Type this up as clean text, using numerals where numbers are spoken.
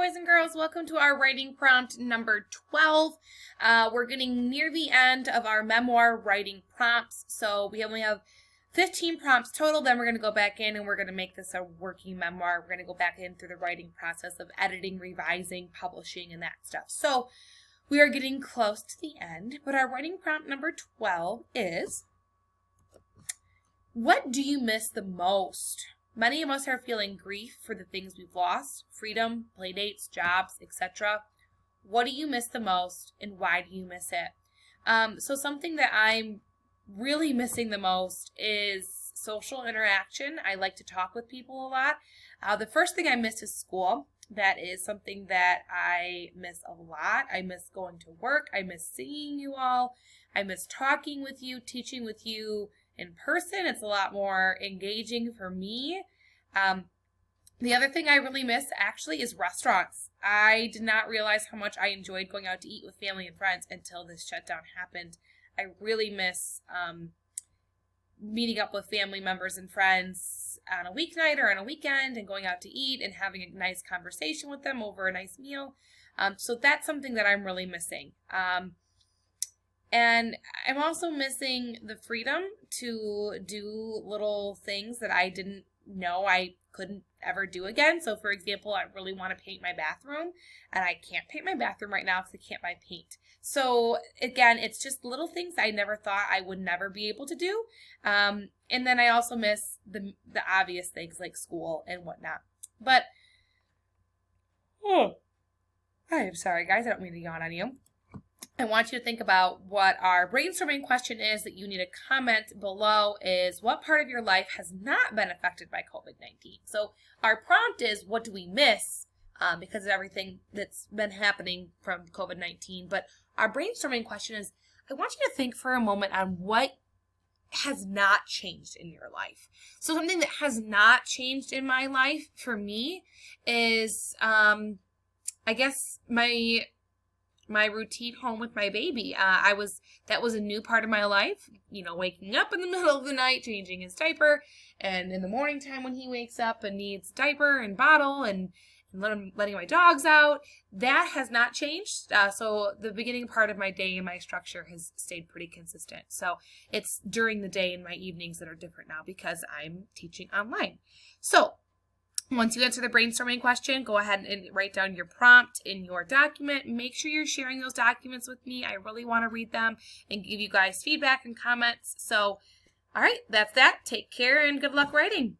boys and girls. Welcome to our writing prompt number 12. We're getting near the end of our memoir writing prompts. So we only have 15 prompts total. Then we're going to go back in and we're going to make this a working memoir. We're going to go back in through the writing process of editing, revising, publishing, and that stuff. So we are getting close to the end. But our writing prompt number 12 is, what do you miss the most? Many of us are feeling grief for the things we've lost, freedom, playdates, jobs, etc. What do you miss the most and why do you miss it? So something that I'm really missing the most is social interaction. I like to talk with people a lot. The first thing I miss is school. That is something that I miss a lot. I miss going to work. I miss seeing you all. I miss talking with you, teaching with you in person. It's a lot more engaging for me. The other thing I really miss actually is restaurants. I did not realize how much I enjoyed going out to eat with family and friends until this shutdown happened. I really miss meeting up with family members and friends on a weeknight or on a weekend and going out to eat and having a nice conversation with them over a nice meal. So that's something that I'm really missing. And I'm also missing the freedom to do little things that I didn't know I couldn't ever do again. So for example, I really want to paint my bathroom and I can't paint my bathroom right now because I can't buy paint. So again, it's just little things I never thought I would never be able to do. And then I also miss the obvious things like school and whatnot. But, I'm sorry guys, I don't mean to yawn on you. I want you to think about what our brainstorming question is that you need to comment below is, what part of your life has not been affected by COVID-19? So our prompt is, what do we miss because of everything that's been happening from COVID-19? But our brainstorming question is, I want you to think for a moment on what has not changed in your life. So something that has not changed in my life for me is, I guess my routine home with my baby. That was a new part of my life, waking up in the middle of the night, changing his diaper, and in the morning time when he wakes up and needs diaper and bottle and letting my dogs out. That has not changed. So the beginning part of my day and my structure has stayed pretty consistent. So it's during the day and my evenings that are different now because I'm teaching online. So once you answer the brainstorming question, go ahead and write down your prompt in your document. Make sure you're sharing those documents with me. I really want to read them and give you guys feedback and comments. So, all right, that's that. Take care and good luck writing.